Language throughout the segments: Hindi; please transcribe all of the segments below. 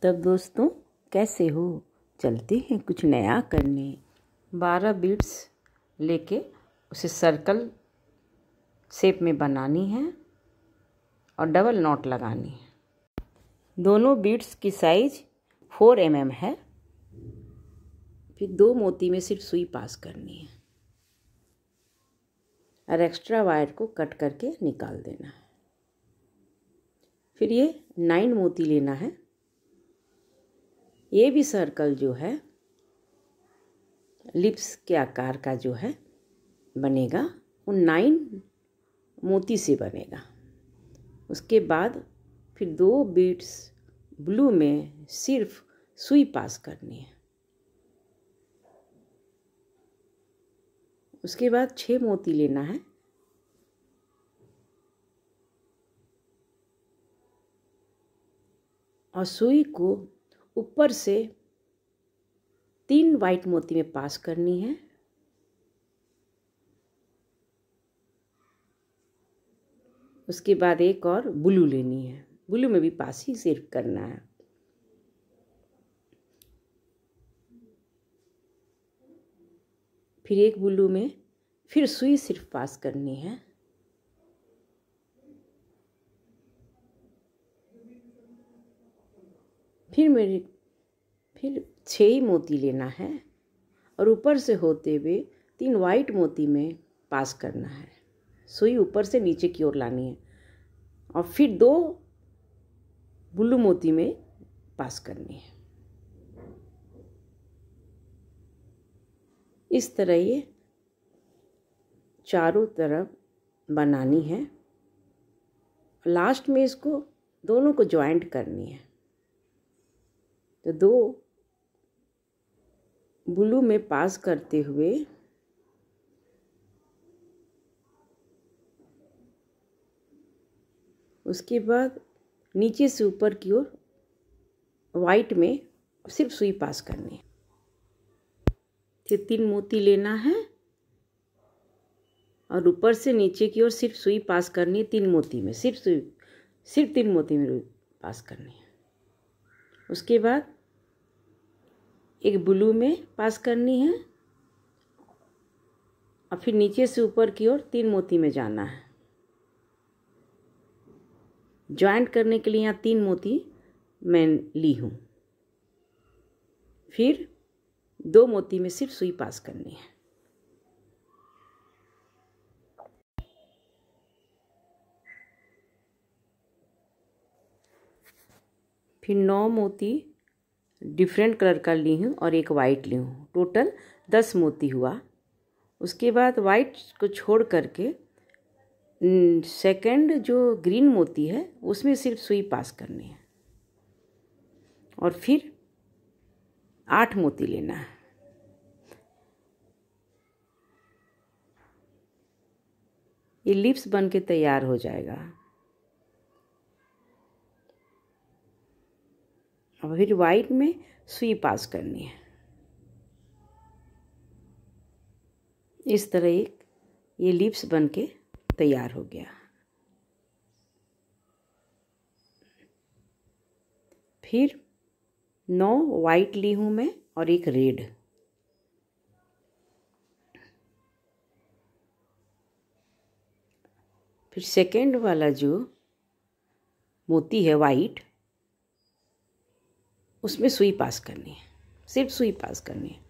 तब दोस्तों कैसे हो, चलते हैं कुछ नया करने। 12 बीड्स लेके उसे सर्कल शेप में बनानी है और डबल नॉट लगानी है। दोनों बीड्स की साइज 4 mm है। फिर 2 मोती में सिर्फ सुई पास करनी है और एक्स्ट्रा वायर को कट करके निकाल देना है। फिर ये 9 मोती लेना है। ये भी सर्कल जो है लिप्स के आकार का जो है बनेगा, वो 9 मोती से बनेगा। उसके बाद फिर 2 बीड्स ब्लू में सिर्फ सुई पास करनी है। उसके बाद 6 मोती लेना है। और सुई को ऊपर से 3 वाइट मोती में पास करनी है। उसके बाद एक और ब्लू लेनी है। ब्लू में भी पास ही सिर्फ करना है। फिर एक ब्लू में फिर सुई सिर्फ पास करनी है। फिर 6 ही मोती लेना है और ऊपर से होते हुए 3 वाइट मोती में पास करना है। सुई ऊपर से नीचे की ओर लानी है और फिर 2 ब्लू मोती में पास करनी है। इस तरह ये चारों तरफ बनानी है। लास्ट में इसको दोनों को ज्वाइंट करनी है। तो 2 ब्लू में पास करते हुए उसके बाद नीचे से ऊपर की ओर वाइट में सिर्फ सुई पास करनी है। फिर 3 मोती लेना है और ऊपर से नीचे की ओर सिर्फ सुई पास करनी है। 3 मोती में सिर्फ 3 मोती में पास करनी है। उसके बाद एक ब्लू में पास करनी है और फिर नीचे से ऊपर की ओर 3 मोती में जाना है। ज्वाइंट करने के लिए यहाँ 3 मोती मैं ली हूँ। फिर 2 मोती में सिर्फ सुई पास करनी है। फिर 9 मोती डिफरेंट कलर का ली हूँ और एक वाइट ली हूँ। टोटल 10 मोती हुआ। उसके बाद वाइट को छोड़ करके सेकंड जो ग्रीन मोती है उसमें सिर्फ सुई पास करनी है और फिर 8 मोती लेना है। ये लिप्स बन के तैयार हो जाएगा। और फिर वाइट में सुई पास करनी है। इस तरह ये लिप्स बन के तैयार हो गया। फिर 9 वाइट ली हूँ मैं और एक रेड। फिर सेकंड वाला जो मोती है वाइट, उसमें सुई पास करनी है। सिर्फ सुई पास करनी है।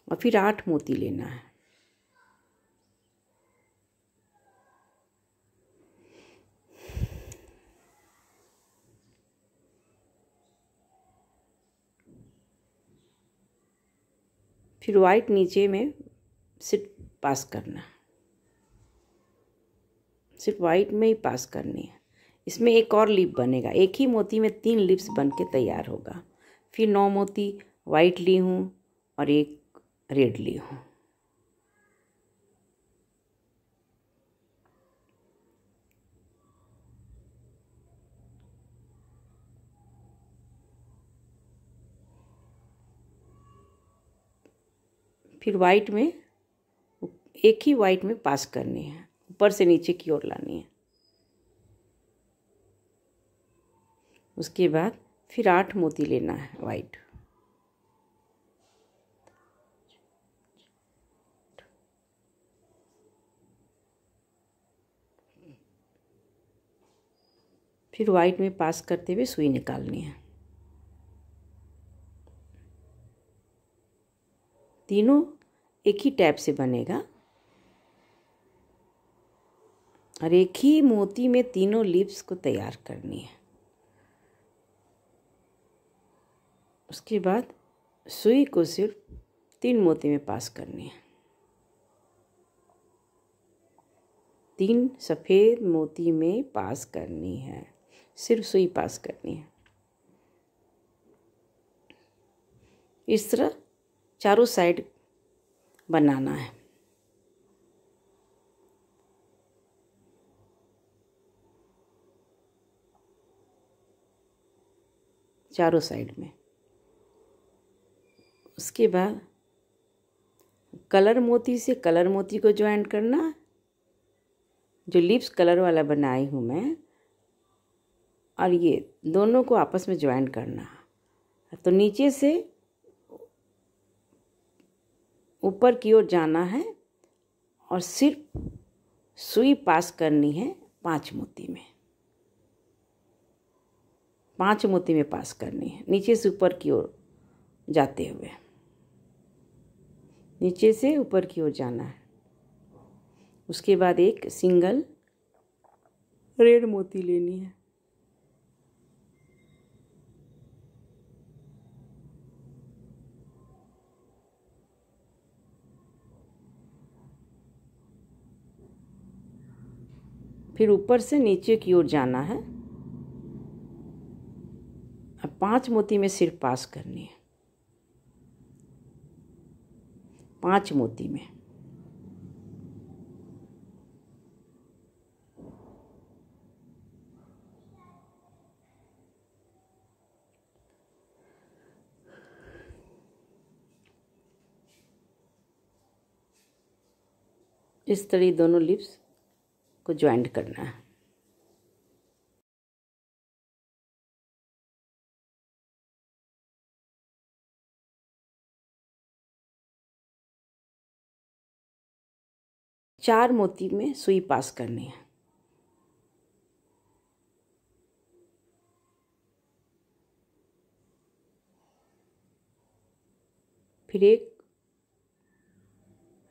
और फिर 8 मोती लेना है। फिर वाइट नीचे में सिर्फ पास करना, सिर्फ वाइट में ही पास करनी है। इसमें एक और लिप बनेगा। एक ही मोती में 3 लिप्स बन के तैयार होगा। फिर 9 मोती वाइट ली हूँ और एक रेड ली हूँ। फिर वाइट में एक ही वाइट में पास करनी है, ऊपर से नीचे की ओर लानी है। उसके बाद फिर 8 मोती लेना है वाइट। फिर वाइट में पास करते हुए सुई निकालनी है। तीनों एक ही टैप से बनेगा और एक ही मोती में तीनों लीव्स को तैयार करनी है। उसके बाद सुई को सिर्फ 3 मोती में पास करनी है। 3 सफ़ेद मोती में पास करनी है, सिर्फ सुई पास करनी है। इस तरह चारों साइड बनाना है। चारों साइड में। उसके बाद कलर मोती से कलर मोती को ज्वाइन करना। जो लिप्स कलर वाला बनाई हूँ मैं, और ये दोनों को आपस में ज्वाइन करना। तो नीचे से ऊपर की ओर जाना है और सिर्फ सुई पास करनी है 5 मोती में। 5 मोती में पास करनी है, नीचे से ऊपर की ओर जाते हुए। नीचे से ऊपर की ओर जाना है। उसके बाद एक सिंगल रेड मोती लेनी है। फिर ऊपर से नीचे की ओर जाना है। अब 5 मोती में सिर्फ पास करनी है। 5 मोती में। इस तरह दोनों लिप्स को ज्वाइंट करना है। चार मोती में सुई पास करनी है। फिर एक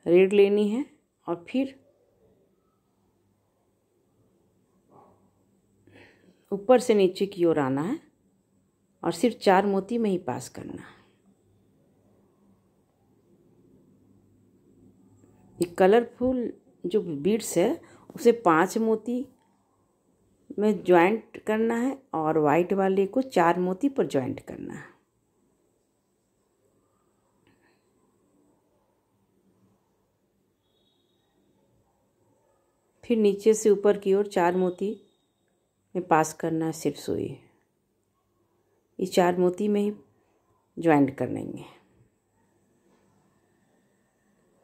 रेड लेनी है और फिर ऊपर से नीचे की ओर आना है और सिर्फ 4 मोती में ही पास करना है। ये कलरफुल जो बीड्स है उसे 5 मोती में ज्वाइंट करना है और वाइट वाले को 4 मोती पर ज्वाइंट करना है। फिर नीचे से ऊपर की ओर 4 मोती में पास करना है सिर्फ सुई। ये 4 मोती में ही ज्वाइंट कर लेंगे।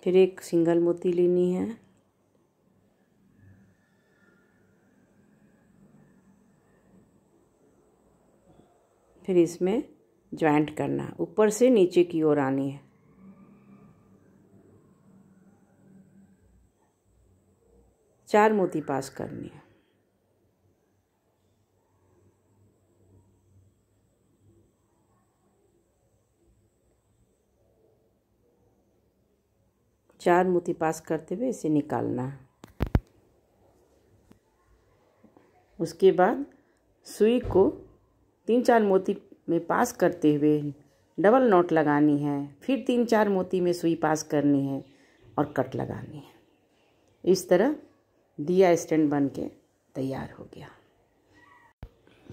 फिर एक सिंगल मोती लेनी है। फिर इसमें ज्वाइंट करना है, ऊपर से नीचे की ओर आनी है। चार मोती पास करनी है। चार मोती पास करते हुए इसे निकालना है। उसके बाद सुई को 3-4 मोती में पास करते हुए डबल नॉट लगानी है। फिर 3-4 मोती में सुई पास करनी है और कट लगानी है। इस तरह दिया स्टैंड बन के तैयार हो गया।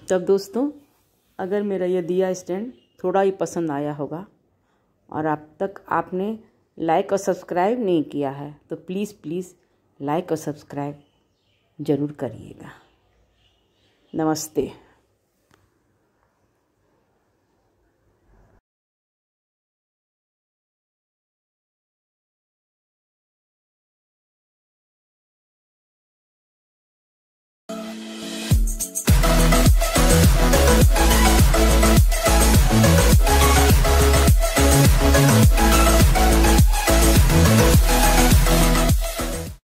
तब दोस्तों, अगर मेरा यह दिया स्टैंड थोड़ा ही पसंद आया होगा और अब तक आपने लाइक और सब्सक्राइब नहीं किया है तो प्लीज़ लाइक और सब्सक्राइब ज़रूर करिएगा। नमस्ते।